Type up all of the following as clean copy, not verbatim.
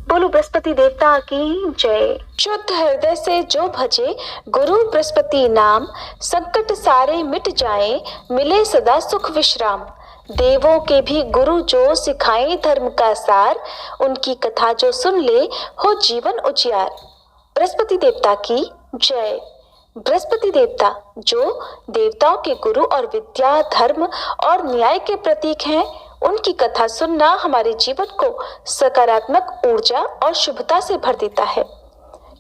बोलो बृहस्पति देवता की जय। शुद्ध हृदय से जो भजे गुरु बृहस्पति नाम, संकट सारे मिट जाए, मिले सदा सुख विश्राम। देवों के भी गुरु जो सिखाए धर्म का सार, उनकी कथा जो सुन ले हो जीवन उजियार। बृहस्पति देवता की जय। बृहस्पति देवता जो देवताओं के गुरु और विद्या, धर्म और न्याय के प्रतीक हैं, उनकी कथा सुनना हमारे जीवन को सकारात्मक ऊर्जा और शुभता से भर देता है।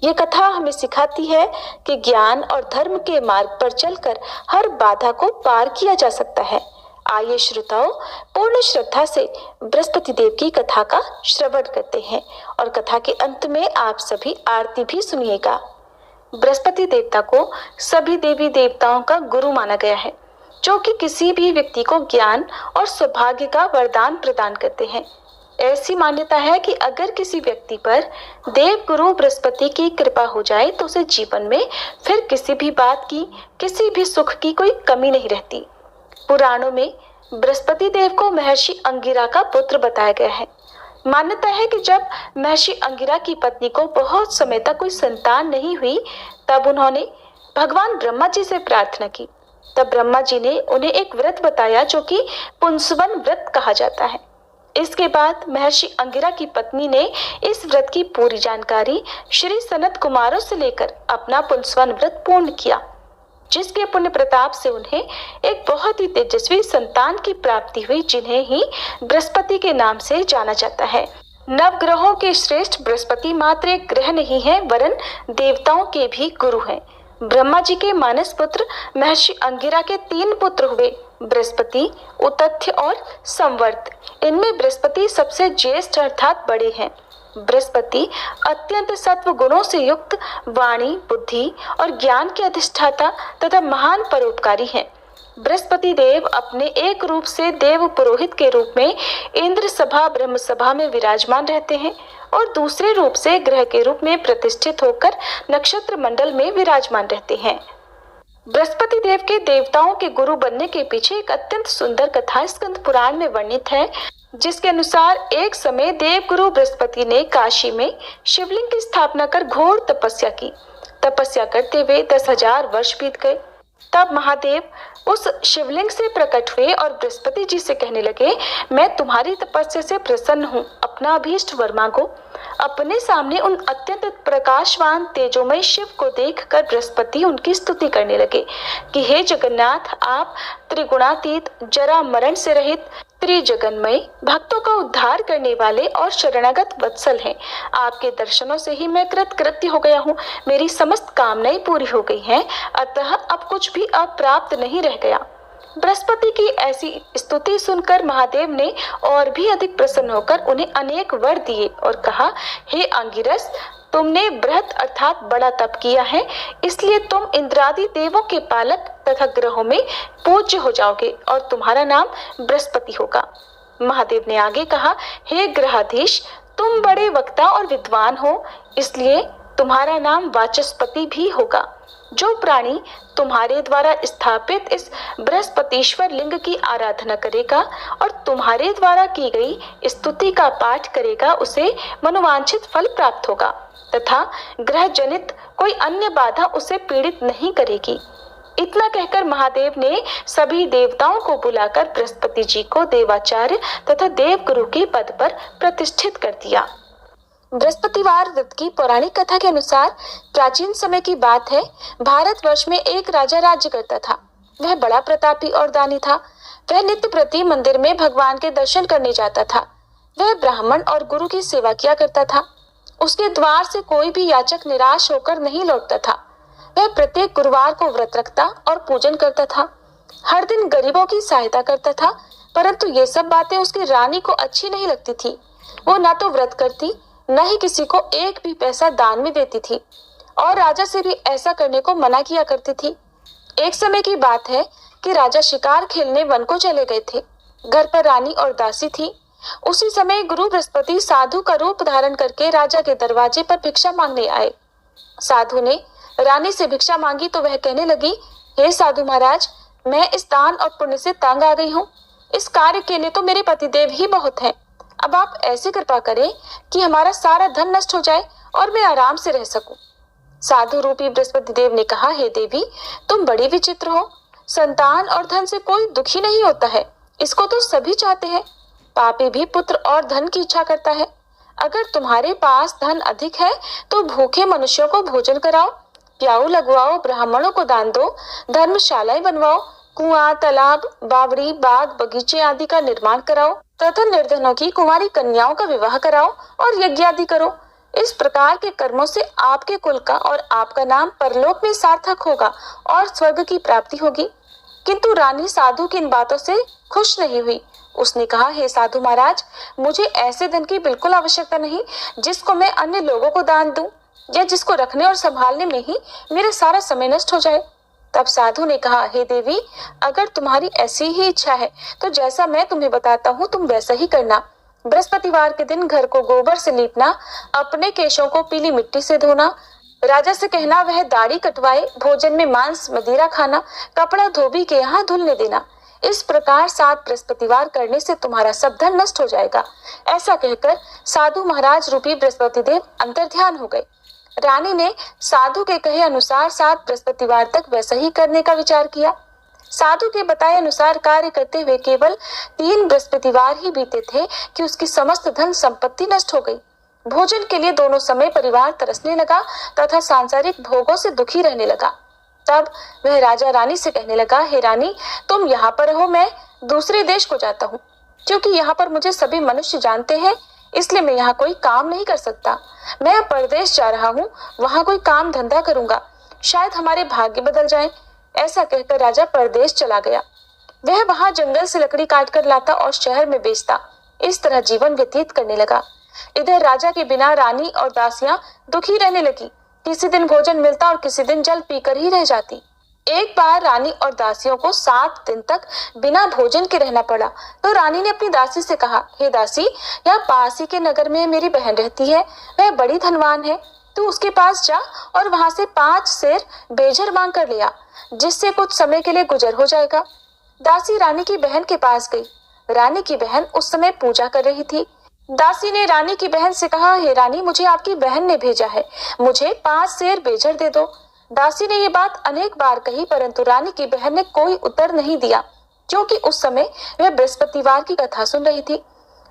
ये कथा हमें सिखाती है कि ज्ञान और धर्म के मार्ग पर चलकर हर बाधा को पार किया जा सकता है। आइए श्रोताओं, पूर्ण श्रद्धा से बृहस्पति देव की कथा का श्रवण करते हैं और कथा के अंत में आप सभी आरती भी सुनिएगा। बृहस्पति देवता को सभी देवी देवताओं का गुरु माना गया है, जो कि किसी भी व्यक्ति को ज्ञान और सौभाग्य का वरदान प्रदान करते हैं। ऐसी मान्यता है कि अगर किसी व्यक्ति पर देव गुरु बृहस्पति की कृपा हो जाए तो उसे जीवन में फिर किसी भी बात की, किसी भी सुख की कोई कमी नहीं रहती। पुराणों में बृहस्पति देव को महर्षि अंगिरा का पुत्र बताया गया है। मान्यता है कि जब महर्षि अंगिरा की पत्नी को बहुत समय तक कोई संतान नहीं हुई, तब उन्होंने भगवान ब्रह्मा जी से प्रार्थना की। तब ब्रह्मा जी ने उन्हें एक व्रत बताया जो कि पुंसवन व्रत कहा जाता है। इसके बाद महर्षि अंगिरा की पत्नी ने इस व्रत की पूरी जानकारी श्री सनत कुमारों से लेकर अपना पुंसवन व्रत पूर्ण किया, जिसके पुण्य प्रताप से उन्हें एक बहुत ही तेजस्वी संतान की प्राप्ति हुई, जिन्हें ही बृहस्पति के नाम से जाना जाता है। नवग्रहों के श्रेष्ठ बृहस्पति मात्र एक ग्रह नहीं है, वरन देवताओं के भी गुरु हैं। ब्रह्मा जी के मानस पुत्र महर्षि अंगिरा के 3 पुत्र हुए, बृहस्पति, उतथ्य और संवर्त। इनमें बृहस्पति सबसे ज्येष्ठ अर्थात बड़े हैं। बृहस्पति अत्यंत सत्व गुणों से युक्त, वाणी, बुद्धि और ज्ञान के अधिष्ठाता तथा महान परोपकारी हैं। बृहस्पति देव अपने एक रूप से देव पुरोहित के रूप में इंद्र सभा ब्रह्म सभा में विराजमान रहते हैं और दूसरे रूप से ग्रह के रूप में प्रतिष्ठित होकर नक्षत्र मंडल में विराजमान रहते हैं। बृहस्पति देव के देवताओं के गुरु बनने के पीछे एक अत्यंत सुंदर कथा स्कंद पुराण में वर्णित है, जिसके अनुसार एक समय देव गुरु बृहस्पति ने काशी में शिवलिंग की स्थापना कर घोर तपस्या की। तपस्या करते हुए 10,000 वर्ष बीत गए। तब महादेव उस शिवलिंग से प्रकट हुए और बृहस्पति जी से कहने लगे, मैं तुम्हारी तपस्या से प्रसन्न हूँ, अपना अभीष्ट वर मांगो। अपने सामने उन अत्यंत प्रकाशवान तेजोमय शिव को देखकर बृहस्पति उनकी स्तुति करने लगे कि हे जगन्नाथ, आप त्रिगुणातीत, जरा मरण से रहित, त्रिजगन्मय, भक्तों का उद्धार करने वाले और शरणागत वत्सल हैं। आपके दर्शनों से ही मैं कृतकृत्य हो गया हूँ, मेरी समस्त कामनाएं पूरी हो गई हैं, अतः अब कुछ भी अप्राप्त नहीं रह गया। बृहस्पति की ऐसी स्तुति सुनकर महादेव ने और भी अधिक प्रसन्न होकर उन्हें अनेक वर दिए और कहा, हे अंगिरस, तुमने बृहत अर्थात बड़ा तप किया है, इसलिए तुम इंद्रादि देवों के पालक तथा ग्रहों में पूज्य हो जाओगे और तुम्हारा नाम बृहस्पति होगा। महादेव ने आगे कहा, हे ग्रहाधीश, तुम बड़े वक्ता और विद्वान हो, इसलिए तुम्हारा नाम वाचस्पति भी होगा। जो प्राणी तुम्हारे द्वारा स्थापित इस बृहस्पतिश्वर लिंग की आराधना करेगा और तुम्हारे द्वारा की गई स्तुति का पाठ करेगा, उसे मनोवांछित फल प्राप्त होगा तथा ग्रह जनित कोई अन्य बाधा उसे पीड़ित नहीं करेगी। इतना कहकर महादेव ने सभी देवताओं को बुलाकर बृहस्पति जी को देवाचार्य तथा देवगुरु के पद पर प्रतिष्ठित कर दिया। बृहस्पतिवार व्रत की पौराणिक कथा के अनुसार प्राचीन समय की बात है, भारतवर्ष में एक राजा राज्य करता था। वह बड़ा प्रतापी और दानी था। वह नित्य प्रति मंदिर में भगवान के दर्शन करने जाता था। वह ब्राह्मण और गुरु की सेवा किया करता था। उसके द्वार से कोई भी याचक निराश होकर नहीं लौटता था। वह प्रत्येक गुरुवार को व्रत रखता और पूजन करता था। हर दिन गरीबों की सहायता करता था, परंतु ये सब बातें उसकी रानी को अच्छी नहीं लगती थी। वो ना तो व्रत करती, न ही किसी को एक भी पैसा दान में देती थी और राजा से भी ऐसा करने को मना किया करती थी। एक समय की बात है कि राजा शिकार खेलने वन को चले गए थे। घर पर रानी और दासी थी। उसी समय गुरु बृहस्पति साधु का रूप धारण करके राजा के दरवाजे पर भिक्षा मांगने आए। साधु ने रानी से भिक्षा मांगी तो वह कहने लगी, हे साधु महाराज, मैं इस दान और पुण्य से तंग आ गई हूँ। इस कार्य के लिए तो मेरे पतिदेव ही बहुत हैं। अब आप ऐसी कृपा करें कि हमारा सारा धन नष्ट हो जाए और मैं आराम से रह सकूं। साधु रूपी बृहस्पति देव ने कहा, हे देवी, तुम बड़ी विचित्र हो। संतान और धन से कोई दुखी नहीं होता है, इसको तो सभी चाहते हैं। पापी भी पुत्र और धन की इच्छा करता है। अगर तुम्हारे पास धन अधिक है तो भूखे मनुष्यों को भोजन कराओ, प्याऊ लगवाओ, ब्राह्मणों को दान दो, धर्मशालाएं बनवाओ, कुआं, तालाब, बावड़ी, बाग, बगीचे आदि का निर्माण कराओ तथा निर्धनों की कुंवारी कन्याओं का विवाह कराओ और यज्ञ आदि करो। इस प्रकार के कर्मों से आपके कुल का और आपका नाम परलोक में सार्थक होगा और स्वर्ग की प्राप्ति होगी। किंतु रानी साधु की इन बातों से खुश नहीं हुई। उसने कहा, हे साधु महाराज, मुझे ऐसे धन की बिल्कुल आवश्यकता नहीं जिसको मैं अन्य लोगों को दान दूं या जिसको रखने और संभालने में ही मेरा सारा समय नष्ट हो जाए। तब साधु ने कहा, हे देवी, अगर तुम्हारी ऐसी ही इच्छा है तो जैसा मैं तुम्हें बताता हूँ तुम वैसा ही करना। बृहस्पतिवार के दिन घर को गोबर से लीपना, अपने केशों को पीली मिट्टी से धोना, राजा से कहना वह दाढ़ी कटवाए, भोजन में मांस मदिरा खाना, कपड़ा धोबी के यहाँ धुलने देना। इस प्रकार 7 बृहस्पतिवार करने से तुम्हारा सब धन नष्ट हो जाएगा। ऐसा कहकर साधु महाराज रूपी बृहस्पति देव अंतर्ध्यान हो गए। रानी ने साधु के कहे अनुसार 7 बृहस्पतिवार तक वैसा ही करने का विचार किया। साधु के बताए अनुसार कार्य करते हुए केवल 3 बृहस्पतिवार ही बीते थे कि उसकी समस्त धन संपत्ति नष्ट हो गई। भोजन के लिए दोनों समय परिवार तरसने लगा तथा सांसारिक भोगों से दुखी रहने लगा। तब वह राजा रानी से कहने लगा, हे रानी, तुम यहाँ पर रहो, मैं दूसरे देश को जाता हूँ। क्योंकि यहाँ पर मुझे सभी मनुष्य जानते हैं, इसलिए मैं यहाँ कोई काम नहीं कर सकता। मैं अब परदेश जा रहा हूँ, वहाँ कोई काम धंधा करूंगा, शायद हमारे भाग्य बदल जाएं। ऐसा कहकर राजा परदेश चला गया। वह वहां जंगल से लकड़ी काटकर लाता और शहर में बेचता। इस तरह जीवन व्यतीत करने लगा। इधर राजा के बिना रानी और दासियां दुखी रहने लगी। किसी दिन भोजन मिलता और किसी दिन जल पीकर ही रह जाती। एक बार रानी और दासियों को 7 दिन तक बिना भोजन के रहना पड़ा। तो रानी ने अपनी दासी से कहा, हे दासी, यहाँ पास ही के नगर में मेरी बहन रहती है, वह बड़ी धनवान है। तू उसके पास जा और वहां से 5 सेर बेजर मांग कर ले आ, जिससे कुछ समय के लिए गुजर हो जाएगा। दासी रानी की बहन के पास गई। रानी की बहन उस समय पूजा कर रही थी। दासी ने रानी की बहन से कहा, हे रानी, मुझे आपकी बहन ने भेजा है, मुझे 5 सेर बेजर दे दो। दासी ने ये बात अनेक बार कही, परंतु रानी की बहन ने कोई उत्तर नहीं दिया, क्योंकि उस समय वह बृहस्पतिवार की कथा सुन रही थी।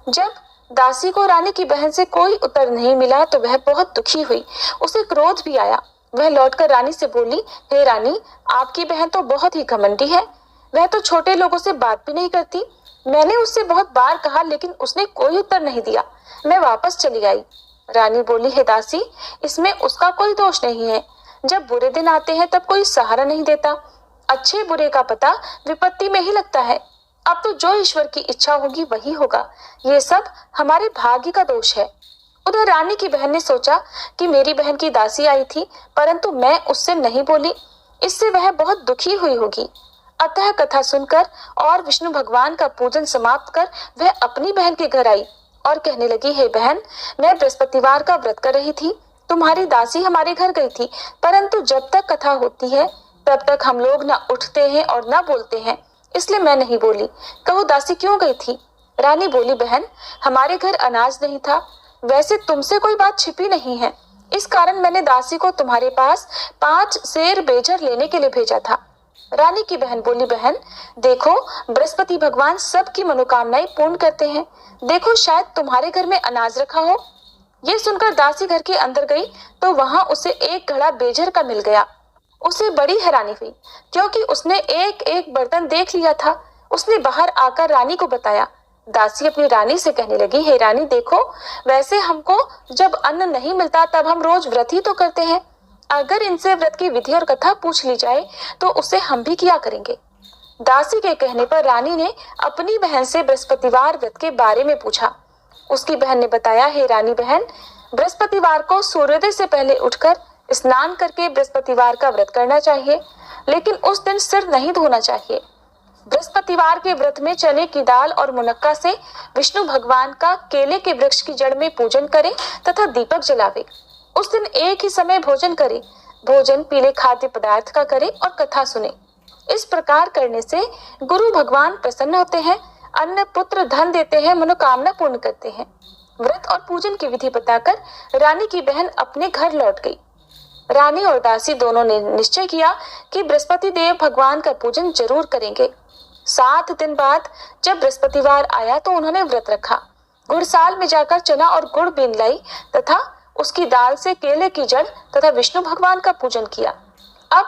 जब दासी को रानी की बहन से कोई उत्तर नहीं मिला तो वह बहुत दुखी हुई। उसे क्रोध भी आया। वह लौटकर रानी से बोली, हे रानी, आपकी बहन तो बहुत ही घमंडी है, वह तो छोटे लोगों से बात भी नहीं करती। मैंने उससे बहुत बार कहा लेकिन उसने कोई उत्तर नहीं दिया। मैं वापस चली आई। रानी बोली, हे दासी, इसमें उसका कोई दोष नहीं है। जब बुरे दिन आते हैं तब कोई सहारा नहीं देता। अच्छे बुरे का पता विपत्ति में ही लगता है। अब तो जो ईश्वर की इच्छा होगी वही होगा। ये सब हमारे भाग्य का दोष है। उधर रानी की बहन ने सोचा कि मेरी बहन की दासी आई थी, परंतु मैं उससे नहीं बोली, इससे वह बहुत दुखी हुई होगी। अतः कथा सुनकर और विष्णु भगवान का पूजन समाप्त कर वह अपनी बहन के घर आई और कहने लगी, हे बहन, मैं बृहस्पतिवार का व्रत कर रही थी। तुम्हारी दासी हमारे घर गई थी, परंतु जब तक कथा होती है तब तक हम लोग न उठते हैं और न बोलते हैं, इसलिए मैं नहीं बोली। कहो दासी क्यों गई थी? रानी बोली, बहन, हमारे घर अनाज नहीं था। वैसे तुमसे कोई बात छिपी नहीं है, इस कारण मैंने दासी को तुम्हारे पास 5 सेर बेजर लेने के लिए भेजा था। रानी की बहन बोली, बहन देखो, बृहस्पति भगवान सबकी मनोकामनाएं पूर्ण करते हैं। देखो, शायद तुम्हारे घर में अनाज रखा हो। ये सुनकर दासी घर के अंदर गई तो वहां उसे एक घड़ा बेजर का मिल गया। उसे बड़ी हैरानी हुई, क्योंकि उसने एक एक बर्तन देख लिया था। उसने बाहर आकर रानी को बताया। दासी अपनी रानी से कहने लगी, हे रानी देखो, वैसे हमको जब अन्न नहीं मिलता तब हम रोज व्रत ही तो करते हैं। अगर इनसे व्रत की विधि और कथा पूछ ली जाए तो उसे हम भी किया करेंगे। दासी के कहने पर रानी ने अपनी बहन से बृहस्पतिवार व्रत के बारे में पूछा। उसकी बहन ने बताया, हे रानी बहन, बृहस्पतिवार को सूर्योदय से पहले उठकर स्नान करके बृहस्पतिवार का व्रत करना चाहिए, लेकिन उस दिन सिर नहीं धोना चाहिए। बृहस्पतिवार के व्रत में चने की दाल और मुनक्का से विष्णु भगवान का केले के वृक्ष की जड़ में पूजन करें तथा दीपक जलावे। उस दिन एक ही समय भोजन करें। भोजन पीले खाद्य पदार्थ का करें और कथा सुने। इस प्रकार करने से गुरु भगवान प्रसन्न होते हैं अन्न पुत्र धन देते हैं, मनोकामना पूर्ण करते हैं। व्रत और पूजन की विधि बताकर रानी की बहन अपने घर लौट गई। रानी और दासी दोनों ने निश्चय किया कि बृहस्पति देव भगवान का पूजन जरूर करेंगे। 7 दिन बाद जब बृहस्पतिवार आया तो उन्होंने व्रत रखा। गुड़साल में जाकर चना और गुड़ बीन लाई तथा उसकी दाल से केले की जड़ तथा विष्णु भगवान का पूजन किया। अब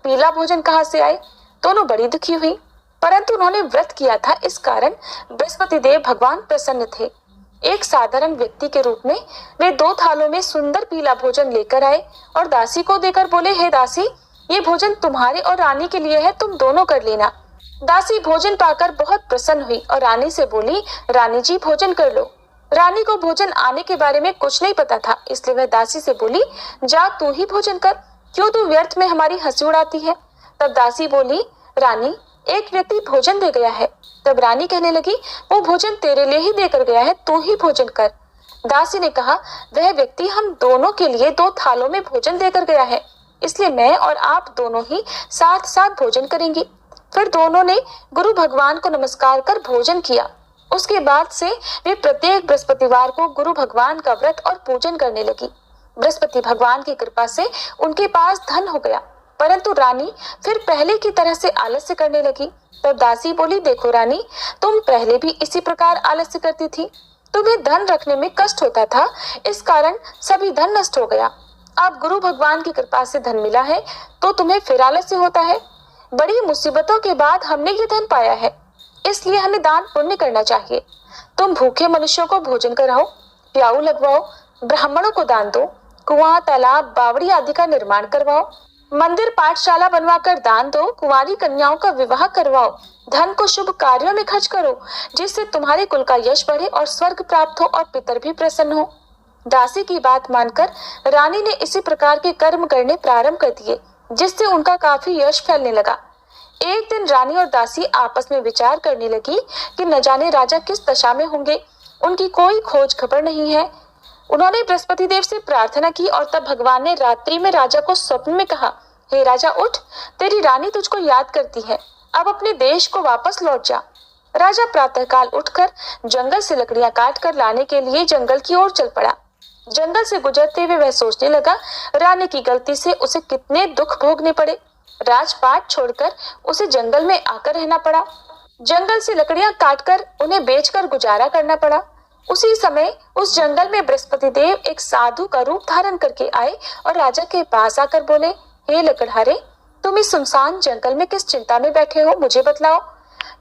पीला भोजन कहाँ से आए? दोनों बड़ी दुखी हुई, परंतु उन्होंने व्रत किया था, इस कारण बृहस्पति देव भगवान प्रसन्न थे। एक साधारण व्यक्ति के रूप में वे 2 थालों में सुंदर पीला भोजन लेकर आए और दासी को देकर बोले, हे दासी, ये भोजन तुम्हारे और रानी के लिए है, तुम दोनों कर लेना। दासी भोजन पाकर बहुत प्रसन्न हुई और रानी से बोली, रानी जी भोजन कर लो। रानी को भोजन आने के बारे में कुछ नहीं पता था, इसलिए वह दासी से बोली, जा तू ही भोजन कर, क्यों तू व्यर्थ में हमारी हंसी उड़ाती है। तब दासी बोली, रानी, एक व्यक्ति भोजन दे गया है। तब रानी कहने लगी, वो भोजन तेरे लिए ही देकर गया है, तू ही भोजन कर। दासी ने कहा, वह व्यक्ति हम दोनों के लिए 2 थालों में भोजन देकर गया है, इसलिए मैं और आप दोनों ही साथ साथ भोजन करेंगे। फिर दोनों ने गुरु भगवान को नमस्कार कर भोजन किया। उसके बाद से वे प्रत्येक बृहस्पतिवार को गुरु भगवान का व्रत और पूजन करने लगी। बृहस्पति भगवान की कृपा से उनके पास धन हो गया, परंतु रानी फिर पहले की तरह से आलस्य करने लगी। तब दासी बोली, देखो रानी, तुम पहले भी इसी प्रकार आलस्य करती थी, तुम्हें धन रखने में कष्ट होता था, इस कारण सभी धन नष्ट हो गया। अब गुरु भगवान की कृपा से धन मिला है तो तुम्हें फिर आलस्य होता है। बड़ी मुसीबतों के बाद हमने ये धन पाया है, इसलिए हमें दान पुण्य करना चाहिए। तुम भूखे मनुष्यों को भोजन कराओ, प्याऊ लगवाओ, ब्राह्मणों को दान दो, कुआं, तालाब, बावड़ी आदि का निर्माण करवाओ, मंदिर पाठशाला बनवाकर दान दो, कुंवारी कन्याओं का विवाह करवाओ, धन को शुभ कार्यों में खर्च करो, जिससे तुम्हारे कुल का यश बढ़े और स्वर्ग प्राप्त हो और पितर भी प्रसन्न हो। दासी की बात मानकर रानी ने इसी प्रकार के कर्म करने प्रारंभ कर दिए, जिससे उनका काफी यश फैलने लगा। एक दिन रानी और दासी आपस में विचार करने लगी कि न जाने राजा किस दशा में होंगे, उनकी कोई खोज खबर नहीं है। उन्होंने बृहस्पति देव से प्रार्थना की और तब भगवान ने रात्रि में राजा को स्वप्न में कहा, हे राजा उठ, तेरी रानी तुझको याद करती है, अब अपने देश को वापस लौट जा। राजा प्रातःकाल उठकर जंगल से लकड़ियां काट कर लाने के लिए जंगल की ओर चल पड़ा। जंगल से गुजरते हुए वह सोचने लगा, रानी की गलती से उसे कितने दुख भोगने पड़े। राजपाट छोड़कर उसे जंगल में आकर रहना पड़ा। जंगल से लकड़ियां काटकर उन्हें बेचकर गुजारा करना पड़ा। उसी समय उस जंगल में बृहस्पति देव एक साधु का रूप धारण करके आए और राजा के पास आकर बोले, हे लकड़हारे, तुम इस सुनसान जंगल में किस चिंता में बैठे हो, मुझे बतलाओ।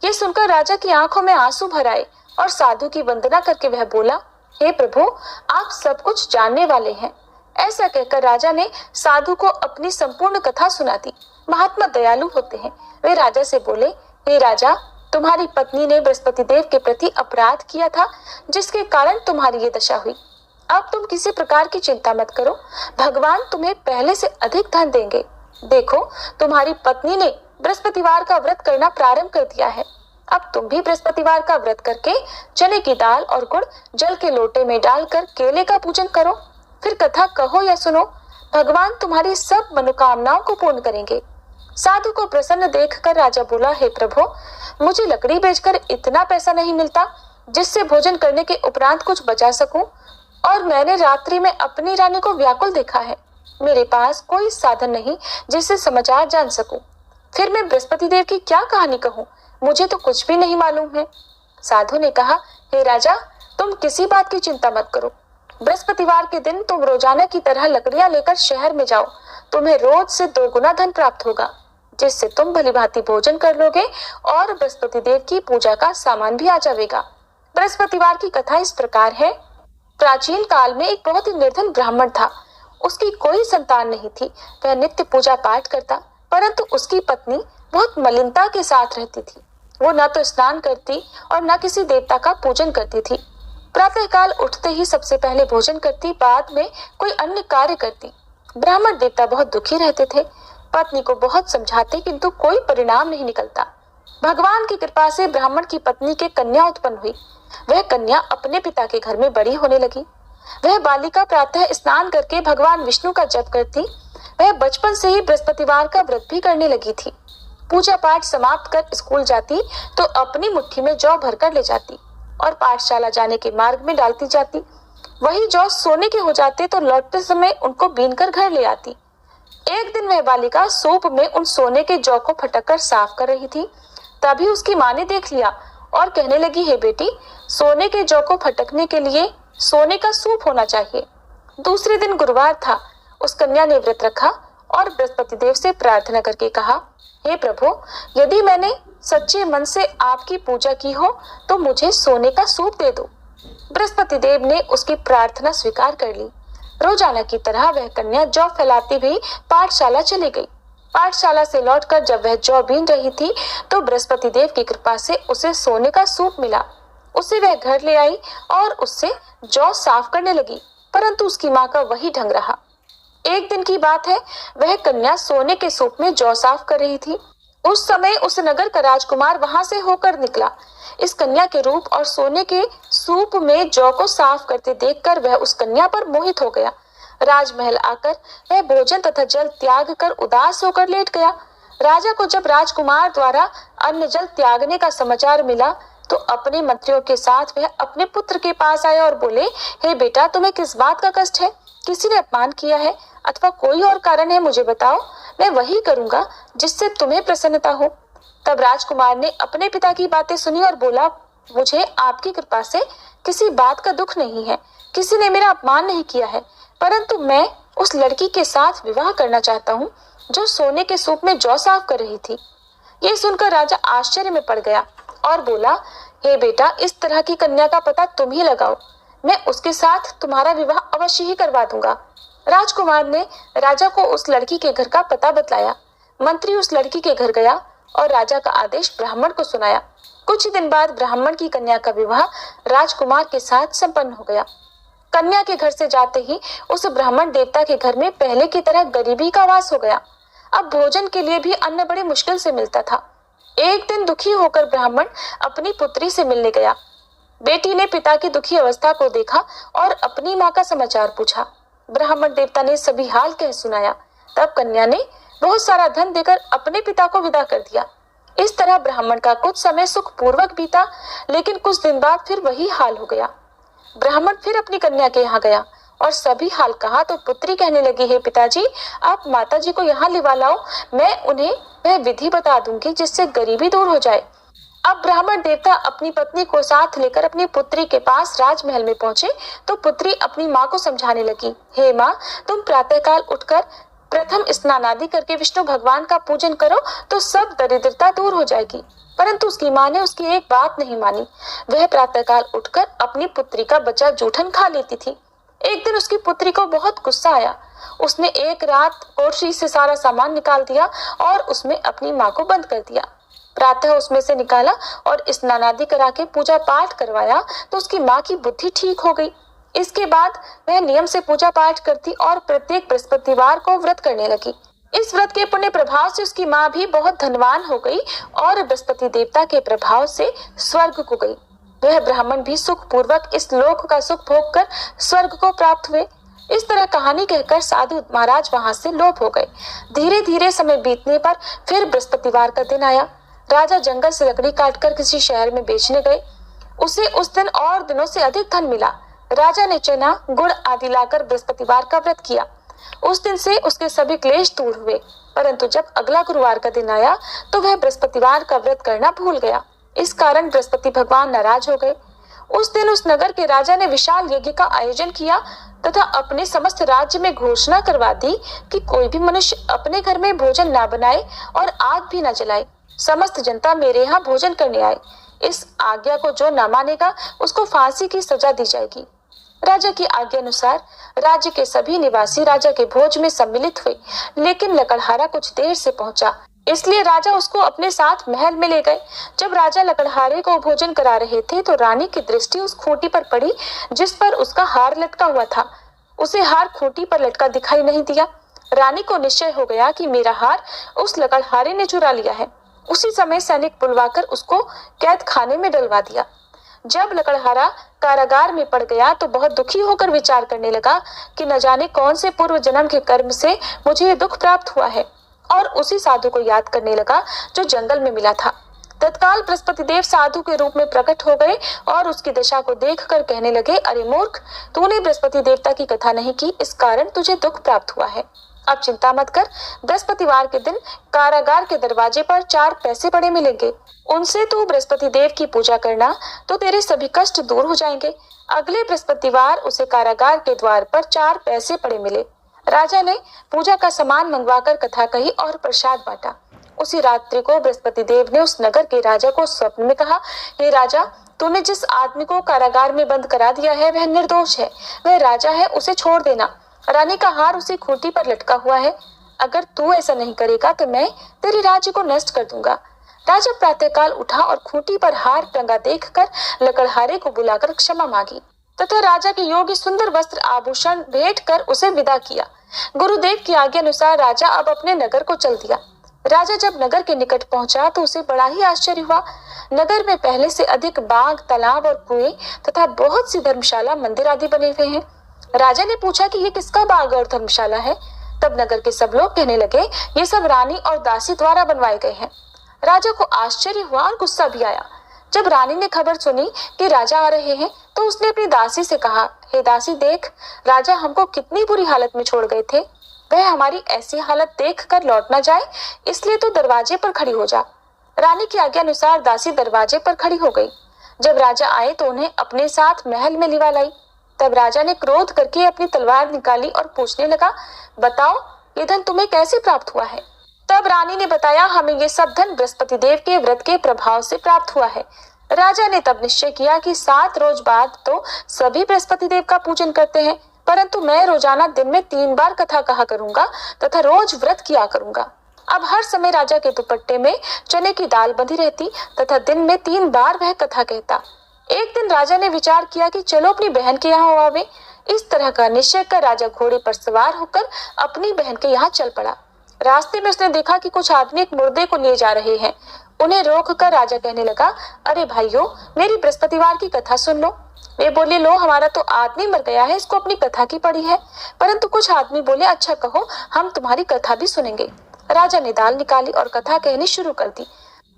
ये सुनकर राजा की आंखों में आंसू भर आए और साधु की वंदना करके वह बोला, हे प्रभु, आप सब कुछ जानने वाले हैं। ऐसा कहकर राजा ने साधु को अपनी संपूर्ण कथा सुना दी। महात्मा दयालु होते हैं। वे राजा से बोले, हे राजा, तुम्हारी पत्नी ने बृहस्पति देव के प्रति अपराध किया था, जिसके कारण तुम्हारी ये दशा हुई। अब तुम किसी प्रकार की चिंता मत करो, भगवान तुम्हें पहले से अधिक धन देंगे। देखो, तुम्हारी पत्नी ने बृहस्पतिवार का व्रत करना प्रारंभ कर दिया है। अब तुम भी बृहस्पतिवार का व्रत करके चने की दाल और गुड़ जल के लोटे में डालकर केले का पूजन करो, फिर कथा कहो या सुनो, भगवान तुम्हारी सब मनोकामनाओं को पूर्ण करेंगे। साधु को प्रसन्न देखकर राजा बोला, हे प्रभु, मुझे लकड़ी बेचकर इतना पैसा नहीं मिलता जिससे भोजन करने के उपरांत कुछ बचा सकूं, और मैंने रात्रि में अपनी रानी को व्याकुल देखा है। मेरे पास कोई साधन नहीं जिससे समाचार जान सकूं। फिर मैं बृहस्पति देव की क्या कहानी कहूं, मुझे तो कुछ भी नहीं मालूम है। साधु ने कहा, हे राजा, तुम किसी बात की चिंता मत करो। बृहस्पतिवार के दिन तुम रोजाना की तरह लकड़ियां लेकर शहर में जाओ, तुम्हें रोज से 2 गुना धन प्राप्त होगा, जिससे तुम भलीभांति भोजन कर लोगे और बृहस्पति देव की पूजा का सामान भी आ जाएगा। बृहस्पतिवार की कथा इस प्रकार है। प्राचीन काल में एक बहुत ही निर्धन ब्राह्मण था। उसकी कोई संतान नहीं थी। वह नित्य पूजा पाठ करता, परंतु उसकी पत्नी बहुत मलिनता के साथ रहती थी। वो न तो स्नान करती और न किसी देवता का पूजन करती थी। प्रातःकाल उठते ही सबसे पहले भोजन करती, बाद में कोई अन्य कार्य करती। ब्राह्मण देवता बहुत दुखी रहते थे। पत्नी को बहुत समझाते, किंतु कोई परिणाम नहीं निकलता। भगवान की कृपा से ब्राह्मण की पत्नी के कन्या उत्पन्न हुई। वह कन्या अपने पिता के घर में बड़ी होने लगी। वह बालिका प्रातः स्नान करके भगवान विष्णु का जप करती। वह बचपन से ही बृहस्पतिवार का व्रत भी करने लगी थी। पूजा पाठ समाप्त कर स्कूल जाती तो अपनी मुट्ठी में जौ भरकर ले जाती और पाठशाला जाने के मार्ग में डालती जाती। वही जौ सोने के हो जाते तो लौटते समय उनको बीनकर घर ले आती। एक दिन वह बालिका सूप में उन सोने के जौ को फटक साफ कर रही थी। तभी उसकी माँ ने देख लिया और कहने लगी, हे बेटी, सोने के जौ को फटकने के लिए सोने का सूप होना चाहिए। दूसरे दिन गुरुवार था। उस कन्या ने व्रत रखा और बृहस्पति देव से प्रार्थना करके कहा, हे प्रभु, यदि मैंने सच्चे मन से आपकी पूजा की हो तो मुझे सोने का सूप दे दो। बृहस्पति देव ने उसकी प्रार्थना स्वीकार कर ली। रोजाना की तरह वह कन्या जौ फैलाती हुई पाठशाला चली गई। पाठशाला से लौटकर जब वह जौ बीन रही थी तो बृहस्पति देव की कृपा से उसे सोने का सूप मिला। उसे वह घर ले आई और उससे जौ साफ करने लगी, परंतु उसकी माँ का वही ढंग रहा। एक दिन की बात है, वह कन्या सोने के सूप में जौ साफ कर रही थी। उस समय उस नगर का राजकुमार वहां से होकर निकला। इस कन्या के रूप और सोने के सूप में जौ को साफ करते देखकर वह उस कन्या पर मोहित हो गया। राजमहल आकर वह भोजन तथा जल त्याग कर उदास होकर लेट गया। राजा को जब राजकुमार द्वारा अन्न जल त्यागने का समाचार मिला तो अपने मंत्रियों के साथ वह अपने पुत्र के पास आया और बोले, हे बेटा, तुम्हें किस बात का कष्ट है? किसी ने अपमान किया है अथवा कोई और कारण है? मुझे बताओ, मैं वही करूंगा जिससे तुम्हें प्रसन्नता हो। तब राजकुमार ने अपने पिता की बातें सुनी और बोला, मुझे आपकी कृपा से किसी बात का दुख नहीं है। किसी ने मेरा अपमान नहीं किया है, परंतु मैं उस लड़की के साथ विवाह करना चाहता हूँ जो सोने के सूप में जौ साफ कर रही थी। ये सुनकर राजा आश्चर्य में पड़ गया और बोला, हे बेटा, इस तरह की कन्या का पता तुम ही लगाओ। मैं उसके साथ तुम्हारा विवाह अवश्य ही करवा दूंगा। राजकुमार ने राजा को उस लड़की के घर का पता बतलाया। मंत्री उस लड़की के घर गया और राजा का आदेश ब्राह्मण को सुनाया। कुछ दिन बाद ब्राह्मण की कन्या का विवाह राजकुमार के साथ संपन्न हो गया। कन्या के घर से जाते ही उस ब्राह्मण देवता के घर में पहले की तरह गरीबी का वास हो गया। अब भोजन के लिए भी अन्न बड़े मुश्किल से मिलता था। एक दिन दुखी होकर ब्राह्मण अपनी पुत्री से मिलने गया। बेटी ने पिता की दुखी अवस्था को देखा और अपनी माँ का समाचार पूछा। ब्राह्मण देवता ने सभी हाल कह सुनाया। तब कन्या ने बहुत सारा धन देकर अपने पिता को विदा कर दिया। इस तरह ब्राह्मण का कुछ समय सुख पूर्वक बीता, लेकिन कुछ दिन बाद फिर वही हाल हो गया। ब्राह्मण फिर अपनी कन्या के यहाँ गया और सभी हाल कहा तो पुत्री कहने लगी, हे पिताजी, आप माताजी को यहाँ लिवा लाओ, मैं उन्हें वह विधि बता दूंगी जिससे गरीबी दूर हो जाए। अब ब्राह्मण देवता अपनी पत्नी को साथ लेकर अपनी पुत्री के पास राजमहल में पहुंचे तो पुत्री अपनी माँ को समझाने लगी, हे माँ, तुम प्रातःकाल उठकर प्रथम स्नान आदि करके विष्णु भगवान का पूजन करो तो सब दरिद्रता दूर हो जाएगी। परंतु उसकी माँ ने उसकी एक बात नहीं मानी। वह प्रातःकाल उठकर अपनी पुत्री का बचा जूठन खा लेती थी। एक दिन उसकी पुत्री को बहुत गुस्सा आया। उसने एक रात कोठरी से सारा सामान निकाल दिया और उसमें अपनी माँ को बंद कर दिया। प्रातः उसमें से निकाला और स्नान आदि करा के पूजा पाठ करवाया तो उसकी माँ की बुद्धि ठीक हो गई। इसके बाद वह नियम से पूजा पाठ करती और प्रत्येक बृहस्पतिवार को व्रत करने लगी। इस व्रत के पुण्य प्रभाव से उसकी माँ भी बहुत धनवान हो गई और बृहस्पति देवता के प्रभाव से स्वर्ग को गई। वह ब्राह्मण भी सुख पूर्वक इस लोक का सुख भोग कर स्वर्ग को प्राप्त हुए। इस तरह कहानी कहकर साधु महाराज वहां से लोप हो गए। धीरे धीरे समय बीतने पर फिर बृहस्पतिवार का दिन आया। राजा जंगल से लकड़ी काटकर किसी शहर में बेचने गए। उसे उस दिन और दिनों से अधिक धन मिला। राजा ने चना, गुड़ आदि लाकर बृहस्पतिवार का व्रत किया। उस दिन से उसके सभी क्लेश दूर हुए। परंतु जब अगला गुरुवार का दिन आया तो वह बृहस्पतिवार का व्रत करना भूल गया। इस कारण बृहस्पति भगवान नाराज हो गए। उस दिन उस नगर के राजा ने विशाल यज्ञ का आयोजन किया तथा अपने समस्त राज्य में घोषणा करवा दी कि कोई भी मनुष्य अपने घर में भोजन ना बनाए और आग भी न जलाए। समस्त जनता मेरे यहाँ भोजन करने आए। इस आज्ञा को जो न मानेगा उसको फांसी की सजा दी जाएगी। राजा की आज्ञा अनुसार राज्य के सभी निवासी राजा के भोज में सम्मिलित हुए, लेकिन लकड़हारा कुछ देर से पहुंचा, इसलिए राजा उसको अपने साथ महल में ले गए। जब राजा लकड़हारे को भोजन करा रहे थे तो रानी की दृष्टि उस खूंटी पर पड़ी जिस पर उसका हार लटका हुआ था। उसे हार खूंटी पर लटका दिखाई नहीं दिया। रानी को निश्चय हो गया कि मेरा हार उस लकड़हारे ने चुरा लिया है। उसी समय सैनिक बुलवाकर उसको कैद खाने में डलवा दिया। जब लकड़हारा कारागार में पड़ गया तो बहुत दुखी होकर विचार करने लगा कि न जाने कौन से पूर्व जन्म के कर्म से मुझे ये दुख प्राप्त हुआ है और उसी साधु को याद करने लगा जो जंगल में मिला था। तत्काल बृहस्पति देव साधु के रूप में प्रकट हो गए और उसकी दशा को देखकर कहने लगे, अरे मूर्ख, तूने बृहस्पति देवता की कथा नहीं की, इस कारण तुझे दुख प्राप्त हुआ है। अब चिंता मत कर, बृहस्पतिवार के दिन कारागार के दरवाजे पर 4 पैसे पड़े मिलेंगे, उनसे तू बृहस्पति देव की पूजा करना तो तेरे सभी कष्ट दूर हो जाएंगे। अगले बृहस्पतिवार उसे कारागार के द्वार पर 4 पैसे पड़े मिले। राजा ने पूजा का सामान मंगवाकर कथा कही और प्रसाद बांटा। उसी रात्रि को बृहस्पति देव ने उस नगर के राजा को स्वप्न में कहा, हे राजा, तूने जिस आदमी को कारागार में बंद करा दिया है वह निर्दोष है, वह राजा है, उसे छोड़ देना। रानी का हार उसी खूंटी पर लटका हुआ है, अगर तू ऐसा नहीं करेगा तो मैं तेरे राज्य को नष्ट कर दूंगा। राजा प्रातःकाल उठा और खूंटी पर हार टंगा देखकर लकड़हारे को बुलाकर क्षमा मांगी तथा राजा के योग्य सुंदर वस्त्र आभूषण भेंट कर उसे विदा किया। गुरुदेव की आज्ञा अनुसार राजा अब अपने नगर को चल दिया। राजा जब नगर के निकट पहुंचा तो उसे बड़ा ही आश्चर्य हुआ। नगर में पहले से अधिक बाग, तालाब और कुएं तथा बहुत सी धर्मशाला, मंदिर आदि बने हुए हैं। राजा ने पूछा कि ये किसका बाग और धर्मशाला है? तब नगर के सब लोग कहने लगे, ये सब रानी और दासी द्वारा बनवाए गए हैं। राजा को आश्चर्य हुआ और गुस्सा भी आया। जब रानी ने खबर सुनी कि राजा आ रहे हैं तो उसने अपनी दासी से कहा, हे दासी, देख, राजा हमको कितनी बुरी हालत में छोड़ गए थे, वह हमारी ऐसी हालत देखकर लौट ना जाए, इसलिए तो दरवाजे पर खड़ी हो जा। रानी की आज्ञा अनुसार दासी दरवाजे पर खड़ी हो गई। जब राजा आए तो उन्हें अपने साथ महल में लिवा लाई। तब राजा ने क्रोध करके अपनी तलवार निकाली और पूछने लगा, बताओ, ये धन तुम्हें कैसे प्राप्त हुआ है? तब रानी ने बताया, हमें ये सब धन बृहस्पति देव के व्रत के प्रभाव से प्राप्त हुआ है। राजा ने तब निश्चय किया कि 7 रोज बाद तो सभी बृहस्पति देव का पूजन करते हैं, परंतु मैं रोजाना दिन में 3 बार कथा कहा करूंगा तथा रोज व्रत किया करूंगा। अब हर समय राजा के दुपट्टे में चने की दाल बंधी रहती तथा दिन में 3 बार वह कथा कहता। एक दिन राजा ने विचार किया कि चलो अपनी बहन के यहाँ आवे। इस तरह का निश्चय कर राजा घोड़े पर सवार होकर अपनी बहन के यहाँ चल पड़ा। रास्ते में उसने देखा कि कुछ आदमी एक मुर्दे को लिए जा रहे हैं। उन्हें रोककर राजा कहने लगा, अरे भाइयों, मेरी बृहस्पतिवार की कथा सुन लो। वे बोले, लो, हमारा तो आदमी मर गया है, इसको अपनी कथा की पड़ी है। परंतु कुछ आदमी बोले, अच्छा कहो, हम तुम्हारी कथा भी सुनेंगे। राजा ने दाल निकाली और कथा कहनी शुरू कर दी।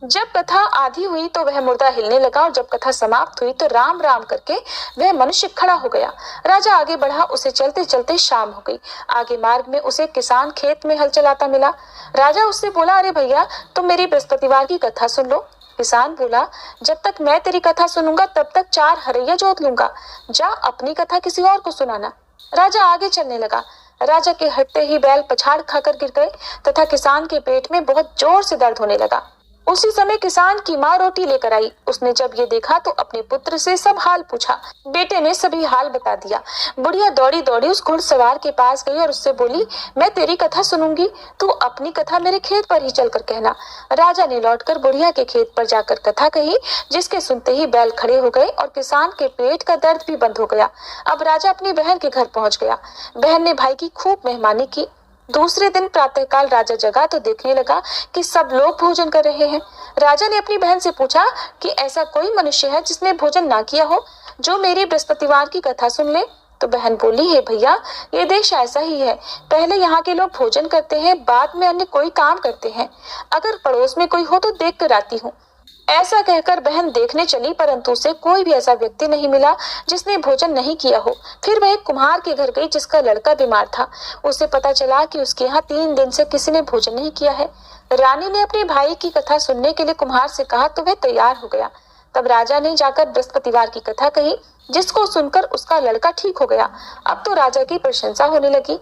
जब कथा आधी हुई तो वह मुर्दा हिलने लगा और जब कथा समाप्त हुई तो राम राम करके वह मनुष्य खड़ा हो गया। राजा आगे बढ़ा, उसे चलते चलते शाम हो गई। आगे मार्ग में उसे किसान खेत में हल चलाता मिला। राजा उससे बोला, अरे भैया, तुम मेरी बृहस्पतिवार की कथा सुन लो। किसान बोला, जब तक मैं तेरी कथा सुनूंगा तब तक 4 हरैया जोत लूंगा, जा अपनी कथा किसी और को सुनाना। राजा आगे चलने लगा। राजा के हटते ही बैल पछाड़ खाकर गिर गए तथा किसान के पेट में बहुत जोर से दर्द होने लगा। उसी समय किसान की माँ रोटी लेकर आई। उसने जब ये देखा तो अपने पुत्र से सब हाल पूछा। बेटे ने सभी हाल बता दिया। बुढ़िया दौड़ी दौड़ी उस घुड़सवार के पास गई और उससे बोली, मैं तेरी कथा सुनूंगी, तू अपनी कथा मेरे खेत पर ही चलकर कहना। राजा ने लौटकर बुढ़िया के खेत पर जाकर कथा कही, जिसके सुनते ही बैल खड़े हो गए और किसान के पेट का दर्द भी बंद हो गया। अब राजा अपनी बहन के घर पहुंच गया। बहन ने भाई की खूब मेहमानी की। दूसरे दिन प्रातःकाल राजा जगा तो देखने लगा कि सब लोग भोजन कर रहे हैं। राजा ने अपनी बहन से पूछा कि ऐसा कोई मनुष्य है जिसने भोजन ना किया हो, जो मेरी बृहस्पतिवार की कथा सुन ले। तो बहन बोली, हे भैया, ये देश ऐसा ही है, पहले यहाँ के लोग भोजन करते हैं, बाद में अन्य कोई काम करते हैं। अगर पड़ोस में कोई हो तो देख कर आती हूँ। ऐसा कहकर बहन देखने चली, परंतु उसे कोई भी ऐसा व्यक्ति नहीं मिला जिसने भोजन नहीं किया हो। फिर वह एक कुम्हार के घर गई जिसका लड़का बीमार था। उसे पता चला कि उसके यहाँ 3 दिन से किसी ने भोजन नहीं किया है। रानी ने अपने भाई की कथा सुनने के लिए कुम्हार से कहा तो वह तैयार हो गया। तब राजा ने जाकर बृहस्पतिवार की कथा कही, जिसको सुनकर उसका लड़का ठीक हो गया। अब तो राजा की प्रशंसा होने लगी।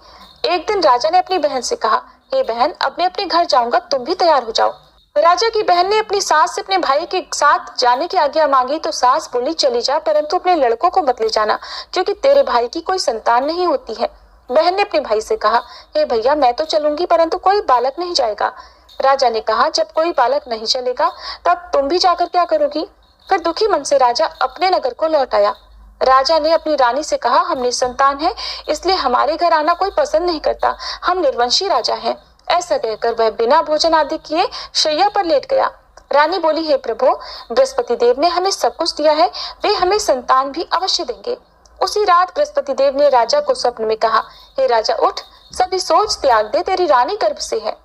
एक दिन राजा ने अपनी बहन से कहा, हे बहन, अब मैं अपने घर जाऊंगा, तुम भी तैयार हो जाओ। राजा की बहन ने अपनी सास से अपने भाई के साथ जाने की आज्ञा मांगी तो सास बोली, चली जा, परंतु अपने लड़कों को मत ले जाना, क्योंकि तेरे भाई की कोई संतान नहीं होती है। बहन ने अपने भाई से कहा, हे भैया, मैं तो चलूंगी, परंतु कोई बालक नहीं जाएगा। राजा ने कहा, जब कोई बालक नहीं चलेगा तब तुम भी जाकर क्या करोगी? फिर दुखी मन से राजा अपने नगर को लौट आया। राजा ने अपनी रानी से कहा, हम निसंतान हैं, इसलिए हमारे घर आना कोई पसंद नहीं करता, हम निर्वंशी राजा हैं। ऐसा कहकर वह बिना भोजन आदि किए शैया पर लेट गया। रानी बोली, हे प्रभु, बृहस्पति देव ने हमें सब कुछ दिया है, वे हमें संतान भी अवश्य देंगे। उसी रात बृहस्पति देव ने राजा को स्वप्न में कहा, हे राजा, उठ, सभी सोच त्याग दे, तेरी रानी गर्भ से है।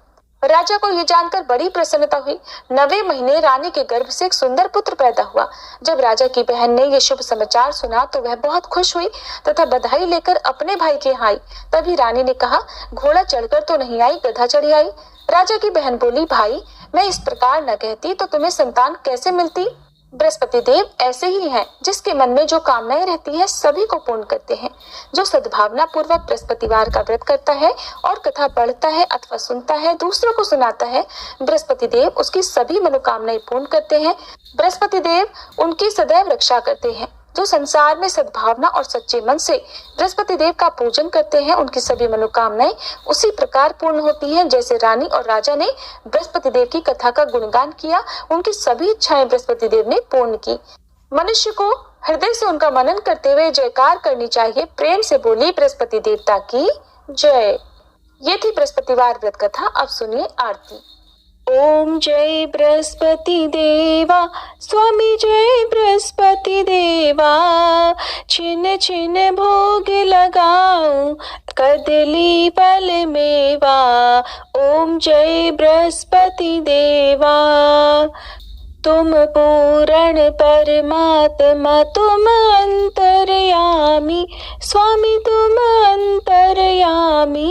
राजा को ये जानकर बड़ी प्रसन्नता हुई। 9वें महीने रानी के गर्भ से एक सुंदर पुत्र पैदा हुआ। जब राजा की बहन ने यह शुभ समाचार सुना तो वह बहुत खुश हुई तथा बधाई लेकर अपने भाई के यहाँ आई। तभी रानी ने कहा, घोड़ा चढ़कर तो नहीं आई, गधा चढ़ी आई। राजा की बहन बोली, भाई मैं इस प्रकार न कहती तो तुम्हें संतान कैसे मिलती। बृहस्पति देव ऐसे ही हैं, जिसके मन में जो कामनाएं रहती है सभी को पूर्ण करते हैं। जो सद्भावना पूर्वक बृहस्पतिवार का व्रत करता है और कथा पढ़ता है अथवा सुनता है, दूसरों को सुनाता है, बृहस्पति देव उसकी सभी मनोकामनाएं पूर्ण करते हैं। बृहस्पति देव उनकी सदैव रक्षा करते हैं। जो संसार में सद्भावना और सच्चे मन से बृहस्पति देव का पूजन करते हैं, उनकी सभी मनोकामनाएं उसी प्रकार पूर्ण होती हैं जैसे रानी और राजा ने बृहस्पति देव की कथा का गुणगान किया, उनकी सभी इच्छाएं बृहस्पति देव ने पूर्ण की। मनुष्य को हृदय से उनका मनन करते हुए जयकार करनी चाहिए। प्रेम से बोली बृहस्पति देवता की जय। ये थी बृहस्पतिवार व्रत कथा। अब सुनिए आरती। ओम जय बृहस्पति देवा, स्वामी जय बृहस्पति देवा। छिन छिन भोग लगाऊं, कदली फल मेवा। ओम जय बृहस्पति देवा। तुम पूर्ण परमात्मा, तुम अंतर्यामी, स्वामी तुम अंतर्यामी।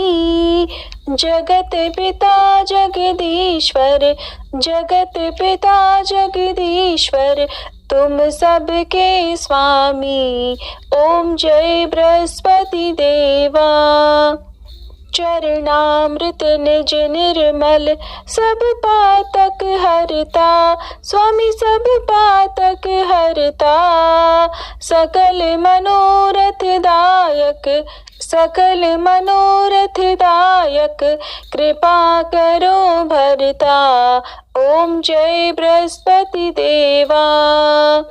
जगत पिता जगदीश्वर, जगत पिता जगदीश्वर, तुम सबके स्वामी। ओम जय बृहस्पति देवा। चरणामृत निज निर्मल, सब पातक हरता, स्वामी सब पातक हरता। सकल मनोरथ दायक, सकल मनोरथ दायक, कृपा करो भरता। ओम जय बृहस्पति देवा।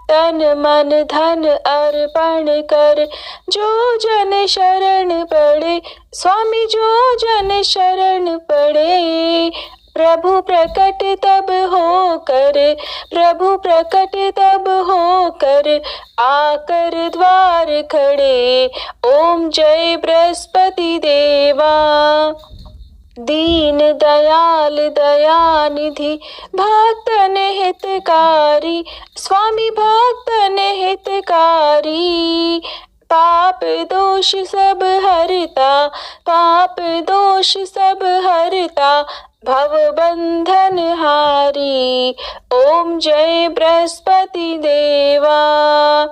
तन मन धन अर्पण कर, जो जन शरण पड़े, स्वामी जो जन शरण पड़े। प्रभु प्रकट तब होकर, प्रभु प्रकट तब होकर, आकर द्वार खड़े। ओम जय बृहस्पति देवा। दीन दयाल दयानिधि, भक्तन हितकारी, स्वामी भक्तन हितकारी। पाप दोष सब हरता, पाप दोष सब हरता, भव बंधन हारी। ओम जय बृहस्पति देवा।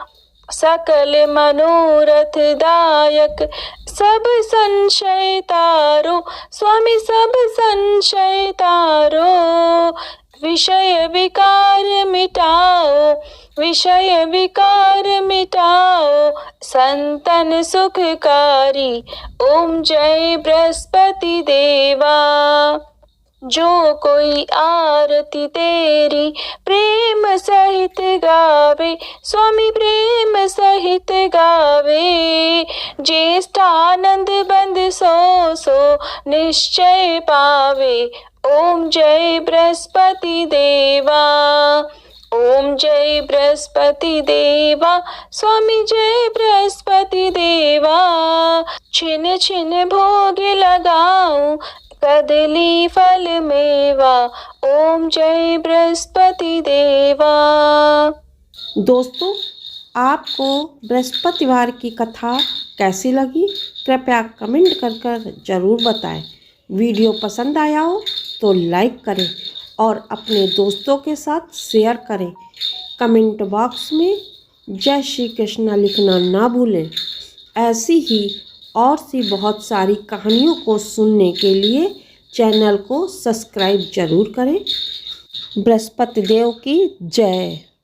सकल मनोरथ दायक, सब संशय तारो, स्वामी सब संशय तारो। विषय विकार मिटाओ, विषय विकार मिटाओ, संतन सुखकारी। ओम जय बृहस्पति देवा। जो कोई आरती तेरी प्रेम सहित गावे, स्वामी प्रेम सहित गावे। ज्येष्ठानंद बंद सो सो निश्चय पावे। ओम जय बृहस्पति देवा। ओम जय बृहस्पति देवा, स्वामी जय बृहस्पति देवा। छिन छिन भोग लगाऊं, कदली फल मेवा। ओम जय बृहस्पति देवा। दोस्तों, आपको बृहस्पतिवार की कथा कैसी लगी कृपया कमेंट कर ज़रूर बताएं। वीडियो पसंद आया हो तो लाइक करें और अपने दोस्तों के साथ शेयर करें। कमेंट बॉक्स में जय श्री कृष्ण लिखना ना भूलें। ऐसी ही और सी बहुत सारी कहानियों को सुनने के लिए चैनल को सब्सक्राइब जरूर करें। बृहस्पति देव की जय।